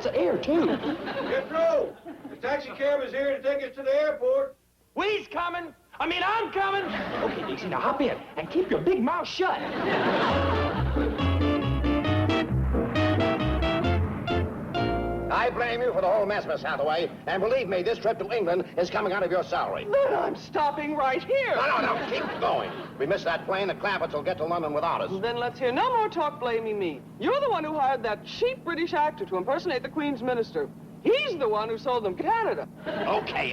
lots of air, too. Jethro, the taxi cab is here to take us to the airport. We's coming. I'm coming. Okay, Daisy, now hop in and keep your big mouth shut. I blame you for the whole mess, Miss Hathaway. And believe me, this trip to England is coming out of your salary. Then I'm stopping right here. No, keep going. We miss that plane, the Clampetts will get to London without us. Then let's hear no more talk blaming me. You're the one who hired that cheap British actor to impersonate the Queen's minister. He's the one who sold them Canada. Okay.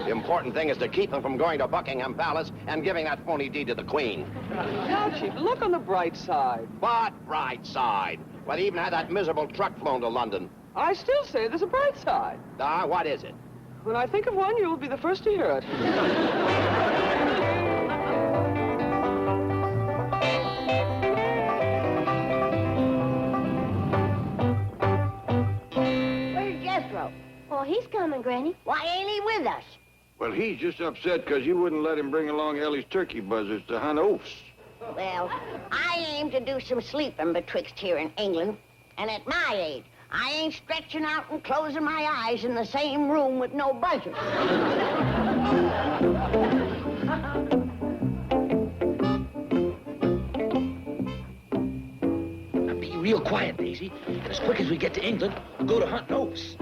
The important thing is to keep them from going to Buckingham Palace and giving that phony deed to the Queen. Now, Chief, look on the bright side. What bright side? Well, they even had that miserable truck flown to London. I still say there's a bright side. What is it? When I think of one, you'll be the first to hear it. Where's Jethro? Oh, he's coming, Granny. Why ain't he with us? Well, he's just upset because you wouldn't let him bring along Ellie's turkey buzzards to hunt oafs. Well, I aim to do some sleeping betwixt here and England. And at my age, I ain't stretching out and closing my eyes in the same room with no buzzards. Now be real quiet, Daisy. And as quick as we get to England, we'll go to hunting oafs.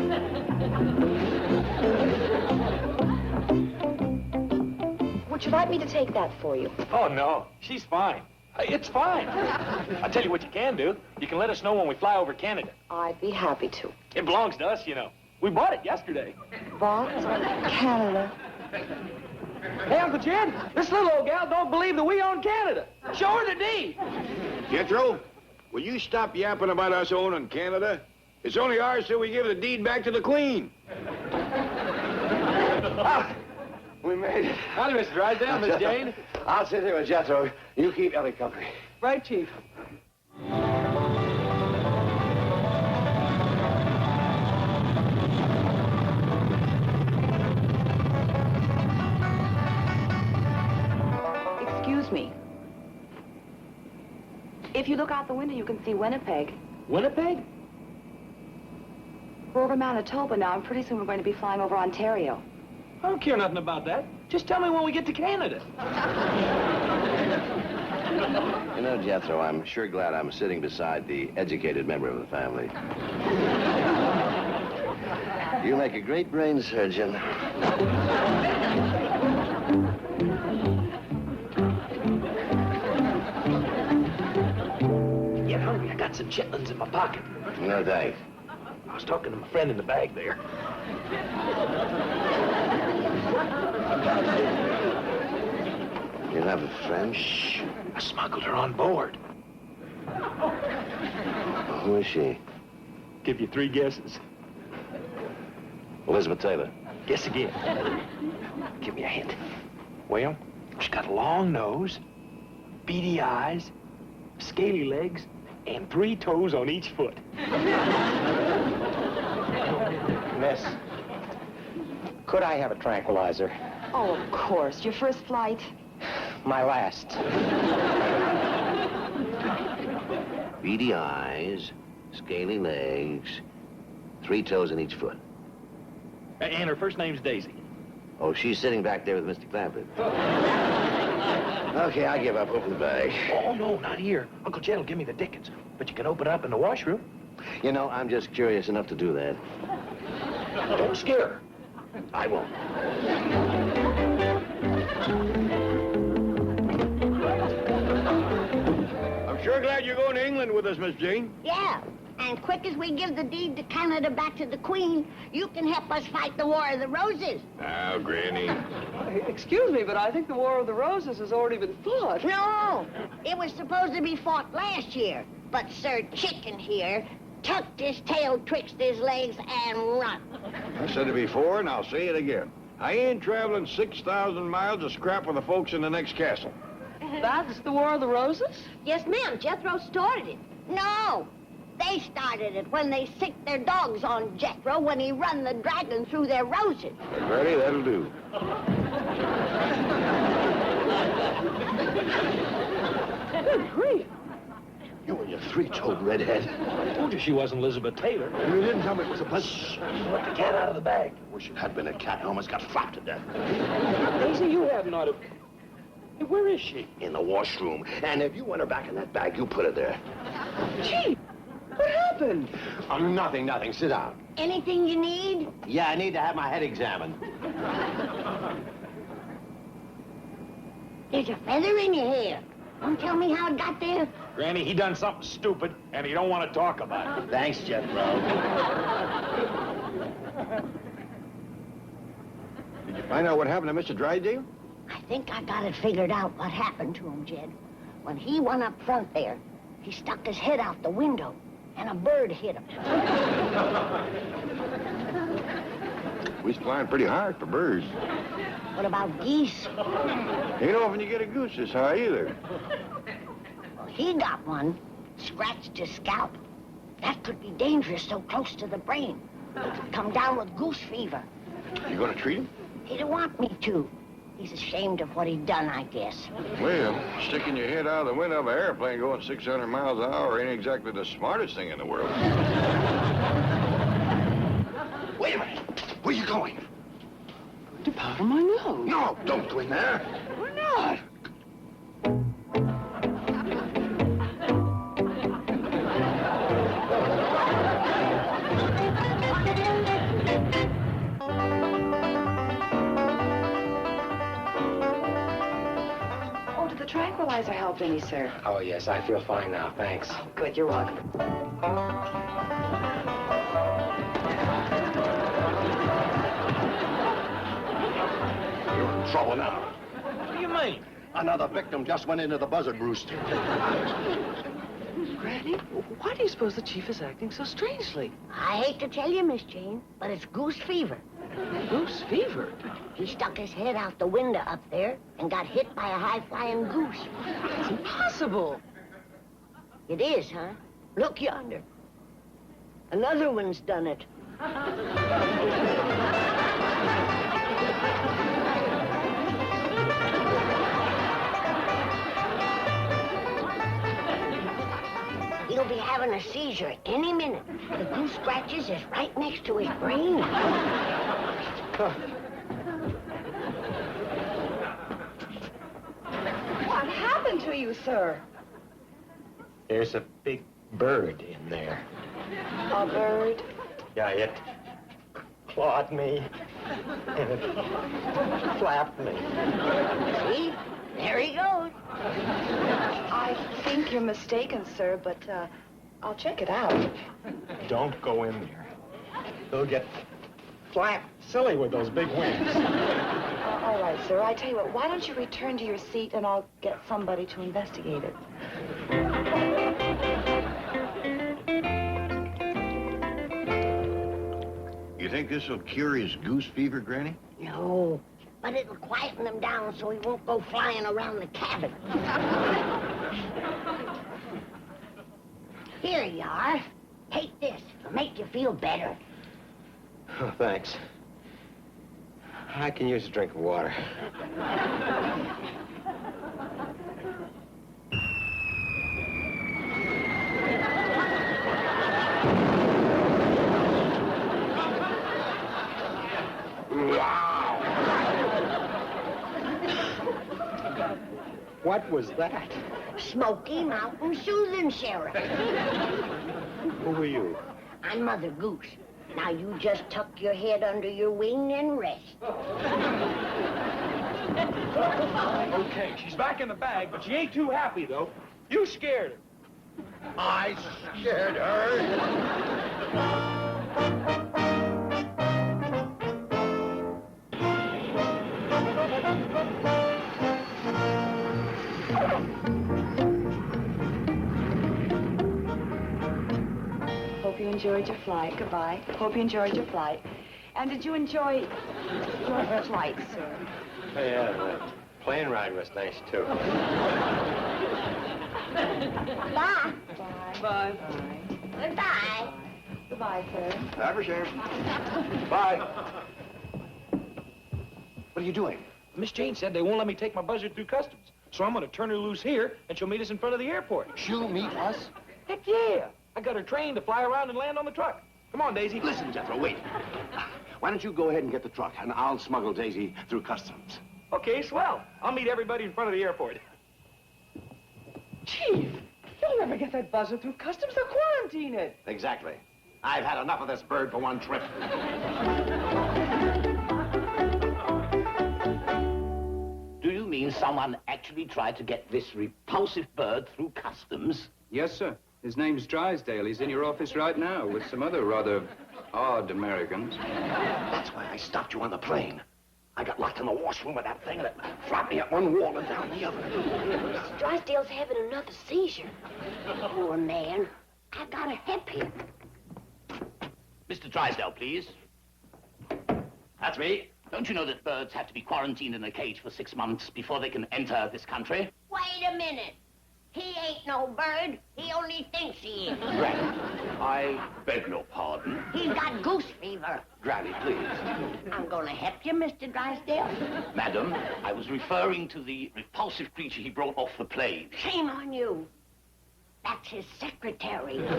Would you like me to take that for you? Oh, no. She's fine. It's fine. I'll tell you what you can do. You can let us know when we fly over Canada. I'd be happy to. It belongs to us, you know. We bought it yesterday. What? Canada? Hey, Uncle Jed, this little old gal don't believe that we own Canada. Show her the deed. Jethro, will you stop yapping about us owning Canada? It's only ours till we give the deed back to the Queen. We made it. Howdy, Mr. Drysdale, Miss Jane. I'll sit here with Jethro. You keep Ellie company. Right, Chief. Excuse me. If you look out the window, you can see Winnipeg. Winnipeg? We're over Manitoba now, and pretty soon we're going to be flying over Ontario. I don't care nothing about that. Just tell me when we get to Canada. You know, Jethro, I'm sure glad I'm sitting beside the educated member of the family. You make a great brain surgeon. Get hungry. I got some chitlins in my pocket. No thanks. I was talking to my friend in the bag there. You have a friend? Shh. I smuggled her on board. Who is she? Give you 3 guesses. Elizabeth Taylor. Guess again. Give me a hint. Well, she's got a long nose, beady eyes, scaly legs, and 3 toes on each foot. Miss, could I have a tranquilizer? Oh, of course. Your first flight? My last. Beady eyes, scaly legs, 3 toes in each foot. And her first name's Daisy. Oh, she's sitting back there with Mr. Clampett. Okay, I give up. Open the bag. Oh, no, not here. Uncle Jed will give me the Dickens. But you can open it up in the washroom. You know, I'm just curious enough to do that. Don't scare her. I won't. I'm sure glad you're going to England with us, Miss Jane. Yeah. And quick as we give the deed to Canada back to the Queen, you can help us fight the War of the Roses. Now, Granny. Excuse me, but I think the War of the Roses has already been fought. No, it was supposed to be fought last year. But Sir Chicken here tucked his tail twixt his legs and run. I said it before, and I'll say it again. I ain't traveling 6,000 miles to scrap with the folks in the next castle. That's the War of the Roses? Yes, ma'am. Jethro started it. No, they started it when they sicked their dogs on Jethro when he run the dragon through their roses. Ready? That'll do. Good grief. You and your three-toed redhead. I told you she wasn't Elizabeth Taylor. You didn't tell me it was a pleasant. Let the cat out of the bag. Wish it had been a cat. I almost got flapped to death. Daisy, you have not a... Hey, where is she? In the washroom. And if you want her back in that bag, you put her there. Gee, what happened? Nothing. Sit down. Anything you need? Yeah, I need to have my head examined. There's a feather in your hair. Don't tell me how it got there. Granny, he done something stupid, and he don't want to talk about it. Thanks, Jethro. Did you find out what happened to Mr. Drydale? I think I got it figured out what happened to him, Jed. When he went up front there, he stuck his head out the window, and a bird hit him. We's flying pretty hard for birds. What about geese? Ain't often you get a goose this high either. Well, he got one, scratched his scalp. That could be dangerous so close to the brain. He could come down with goose fever. You gonna treat him? He didn't want me to. He's ashamed of what he'd done, I guess. Well, sticking your head out of the window of an airplane going 600 miles an hour ain't exactly the smartest thing in the world. Wait a minute. Where you going? To powder my nose. No, don't go in there. Why not? Oh, did the tranquilizer help any, sir? Oh, yes, I feel fine now, thanks. Oh, good, you're welcome. You're in trouble now. What do you mean? Another victim just went into the buzzard roost. Granny, why do you suppose the chief is acting so strangely? I hate to tell you, Miss Jane, but it's goose fever. Goose fever? He stuck his head out the window up there and got hit by a high-flying goose. It's impossible. It is, huh? Look yonder. Another one's done it. He'll be having a seizure any minute. The goose scratches is right next to his brain. What happened to you, sir? There's a big bird in there. A bird? Yeah, it clawed me, and it flapped me. See? There he goes. I think you're mistaken, sir, but I'll check it out. Don't go in there. They'll get flapped silly with those big wings. All right, sir. I tell you what, why don't you return to your seat and I'll get somebody to investigate it. You think this'll cure his goose fever, Granny? No, but it'll quieten him down so he won't go flying around the cabin. Here you are. Take this. It'll make you feel better. Oh, thanks. I can use a drink of water. What was that? Smoky Mountain Soothing Syrup. Who were you? I'm Mother Goose. Now you just tuck your head under your wing and rest. Okay, she's back in the bag, but she ain't too happy, though. You scared her. I scared her. Hope you enjoyed your flight. Goodbye. Hope you enjoyed your flight. And did you enjoy your flight, sir? Yeah, the plane ride was nice, too. Bye. Bye. Bye. Goodbye. Goodbye, sir. Have a shame. Bye. What are you doing? Miss Jane said they won't let me take my buzzard through customs. So I'm gonna turn her loose here, and she'll meet us in front of the airport. She'll meet us? Heck yeah! I got her trained to fly around and land on the truck. Come on, Daisy. Listen, Jethro, wait. Why don't you go ahead and get the truck, and I'll smuggle Daisy through customs. Okay, swell. I'll meet everybody in front of the airport. Chief, you'll never get that buzzer through customs. They'll quarantine it. Exactly. I've had enough of this bird for one trip. Do you mean someone actually tried to get this repulsive bird through customs? Yes, sir. His name's Drysdale. He's in your office right now with some other rather odd Americans. That's why I stopped you on the plane. I got locked in the washroom with that thing, and it flopped me up one wall and down the other. Mr. Drysdale's having another seizure. Poor man. I've got to help him. Mr. Drysdale, please. That's me. Don't you know that birds have to be quarantined in a cage for 6 months before they can enter this country? Wait a minute. He ain't no bird. He only thinks he is. Granny, I beg your pardon. He's got goose fever. Granny, please. I'm going to help you, Mr. Drysdale. Madam, I was referring to the repulsive creature he brought off the plane. Shame on you. That's his secretary. Anything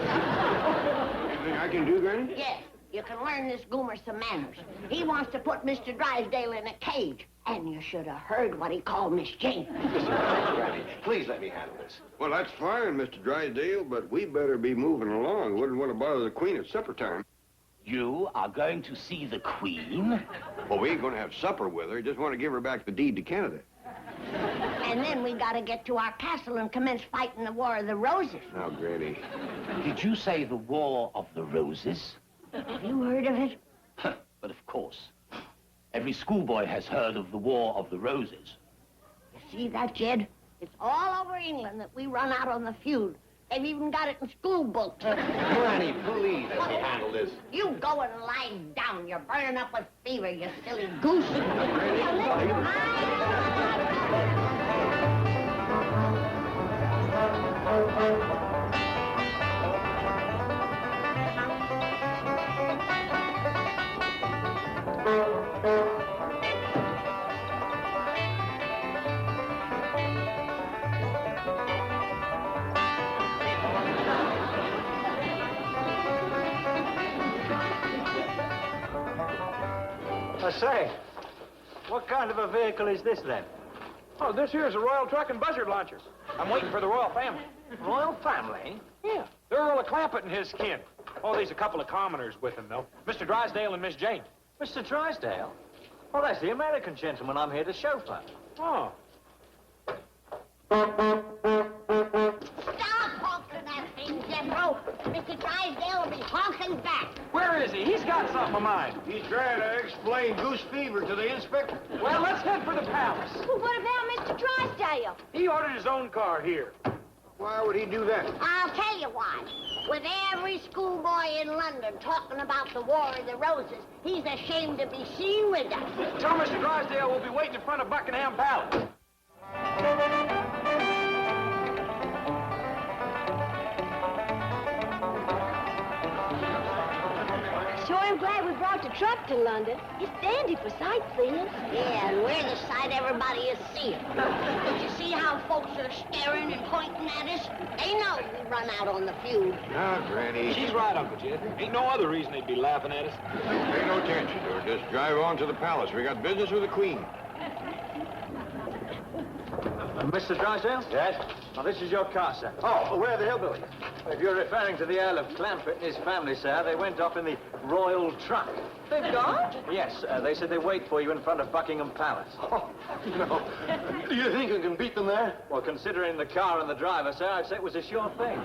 I can do, Granny? Yes, you can learn this goomer some manners. He wants to put Mr. Drysdale in a cage. And you should have heard what he called Miss Jane. Granny, please let me handle this. Well, that's fine, Mr. Drysdale, but we better be moving along. Wouldn't want to bother the Queen at supper time. You are going to see the Queen? Well, we ain't going to have supper with her. Just want to give her back the deed to Canada. And then we got to get to our castle and commence fighting the War of the Roses. Now, Granny. Did you say the War of the Roses? Have you heard of it? But of course. Every schoolboy has heard of the War of the Roses. You see that, Jed? It's all over England that we run out on the feud. They've even got it in school books. Granny, please let me handle this. You go and lie down. You're burning up with fever, you silly goose. I say, what kind of a vehicle is this, then? Oh, this here is a royal truck and buzzard launcher. I'm waiting for the royal family. Royal family? Yeah, the Earl of Clampett and his kin. Oh, there's a couple of commoners with him, though. Mr. Drysdale and Miss Jane. Mr. Drysdale? Well, that's the American gentleman I'm here to chauffeur. Oh. Stop honking that thing, Jethro. Mr. Drysdale will be honking back. Where is he? He's got something of mine. He's trying to explain goose fever to the inspector. Well, let's head for the palace. Well, what about Mr. Drysdale? He ordered his own car here. Why would he do that? I'll tell you why. With every schoolboy in London talking about the War of the Roses, he's ashamed to be seen with us. Tell Mr. Drysdale we'll be waiting in front of Buckingham Palace. Sure am glad we brought the truck to London. It's dandy for sightseeing. Yeah, and we're the sight everybody is seeing. Did you see how folks are staring and pointing at us? They know we run out on the feud. Now, Granny. She's right, Uncle Jed. Ain't no other reason they'd be laughing at us. Pay no attention to her. Just drive on to the palace. We got business with the Queen. Mr. Drysdale? Yes? Now, this is your car, sir. Oh, where are the hillbillies? If you're referring to the Earl of Clampett and his family, sir, they went off in the royal truck. They've gone? Yes, they said they wait for you in front of Buckingham Palace. Oh, no. Do you think you can beat them there? Well, considering the car and the driver, sir, I'd say it was a sure thing.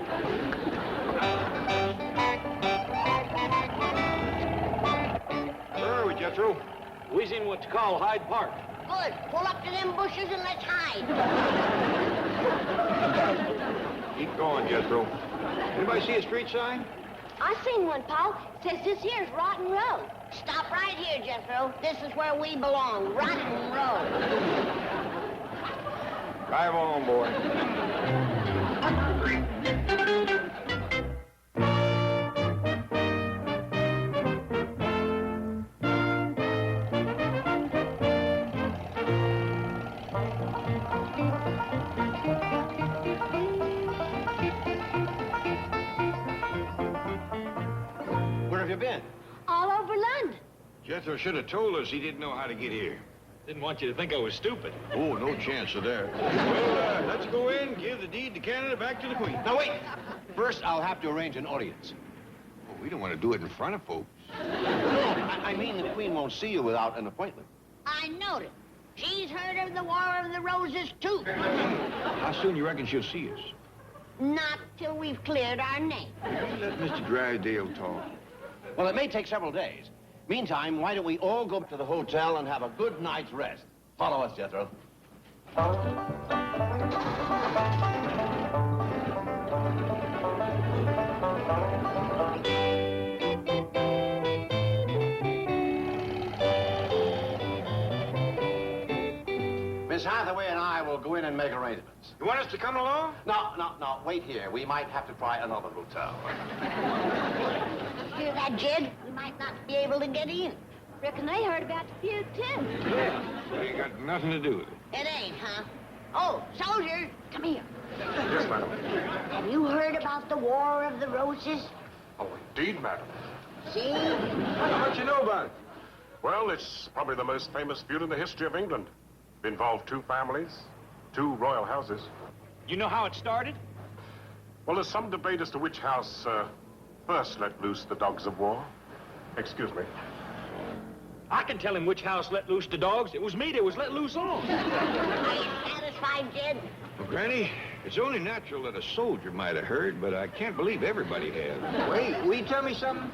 Where are we, Jethro? We's in what you call Hyde Park. Good. Pull up to them bushes and let's hide. Keep going, Jethro. Anybody see a street sign? I seen one, Paul. It says this here's Rotten Road. Stop right here, Jethro. This is where we belong. Rotten Road. Drive on, boy. all over London. Jethro should have told us he didn't know how to get here. Didn't want you to think I was stupid. Oh, no chance of that. Well, let's go in, give the deed to Canada back to the Queen. Now, wait. First, I'll have to arrange an audience. Oh, we don't want to do it in front of folks. I mean the Queen won't see you without an appointment. I noticed. She's heard of the War of the Roses, too. How soon you reckon she'll see us? Not till we've cleared our name. Let Mr. Drysdale talk. Well, it may take several days. Meantime, why don't we all go up to the hotel and have a good night's rest? Follow us, Jethro. Miss Hathaway and I will go in and make arrangements. You want us to come along? No. Wait here. We might have to try another hotel. Hear that, Jed? We might not be able to get in. Reckon they heard about the feud, too. Yeah. We ain't got nothing to do with it. It ain't, huh? Oh, soldier, come here. Yes, madam. Have you heard about the War of the Roses? Oh, indeed, madam. See? How much you know about it? Well, it's probably the most famous feud in the history of England. It involved two families, two royal houses. You know how it started? Well, there's some debate as to which house first let loose the dogs of war. Excuse me. I can tell him which house let loose the dogs. It was me that was let loose on. Are you satisfied, Jed? Well, Granny, it's only natural that a soldier might have heard, but I can't believe everybody has. Wait, will you tell me something?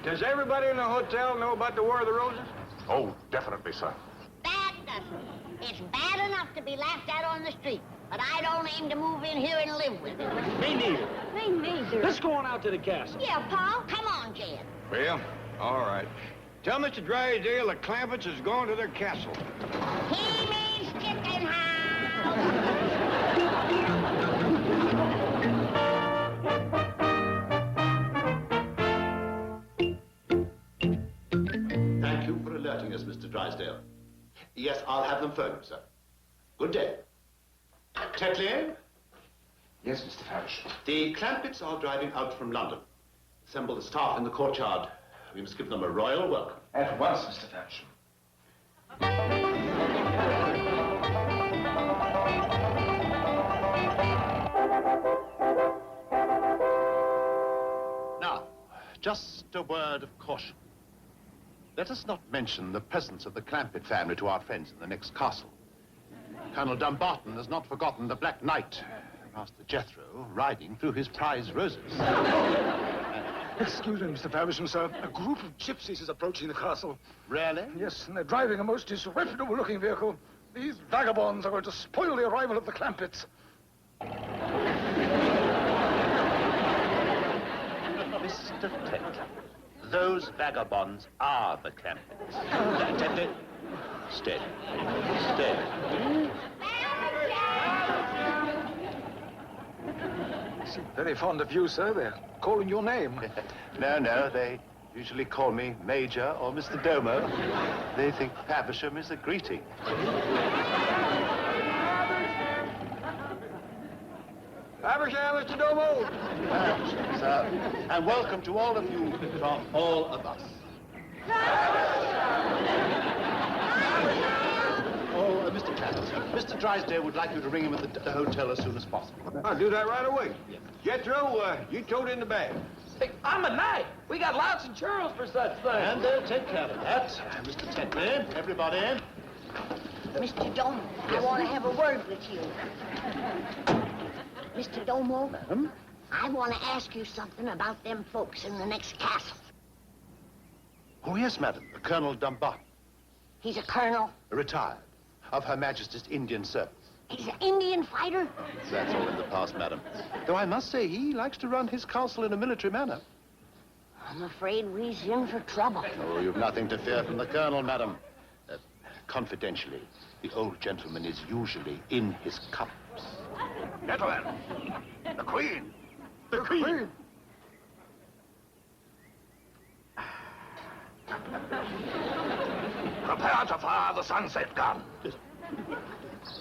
Does everybody in the hotel know about the War of the Roses? Oh, definitely, sir. That doesn't. It's bad enough to be laughed at on the street, but I don't aim to move in here and live with it. Me neither. Me neither. Let's go on out to the castle. Yeah, Pa. Come on, Jed. Well, all right. Tell Mr. Drysdale the Clampetts has gone to their castle. He means chicken house. Thank you for alerting us, Mr. Drysdale. Yes, I'll have them phone you, sir. Good day. Tetley? Yes, Mr. Farish. The Clampetts are driving out from London. Assemble the staff in the courtyard. We must give them a royal welcome. At once, Mr. Farish. Now, just a word of caution. Let us not mention the presence of the Clampett family to our friends in the next castle. Colonel Dumbarton has not forgotten the Black Knight, Master Jethro, riding through his prize roses. Excuse me, Mr. Faversham, sir. A group of gypsies is approaching the castle. Really? Yes, and they're driving a most disreputable-looking vehicle. These vagabonds are going to spoil the arrival of the Clampetts. Mr. Tetley, those vagabonds are the Clampetts. Tetley, stay. Stay. Very fond of you, sir. They're calling your name. No, they usually call me Major or Mr. Domo. They think Faversham is a greeting. Faversham, Mr. Domo. Faversham, sir. And welcome to all of you from all of us. Oh, Mr. Clarence, Mr. Drysdale would like you to ring him at the hotel as soon as possible. I'll do that right away. Yes. Jethro, you tote in the bag. Hey, I'm a knight. We got lots of churls for such things. And they'll take care of that. Mr. Tetley, everybody in. Mr. Domo, I want to have a word with you. Mr. Domo, Madam? I want to ask you something about them folks in the next castle. Oh, yes, madam. Colonel Dumbarton. He's a colonel. Retired. Of Her Majesty's Indian service. He's an Indian fighter. That's all in the past, madam. Though I must say he likes to run his castle in a military manner. I'm afraid we's in for trouble. Oh, you've nothing to fear from the colonel, madam. Confidentially, the old gentleman is usually in his cups. Gentlemen, the Queen. The Queen. Prepare to fire the sunset gun.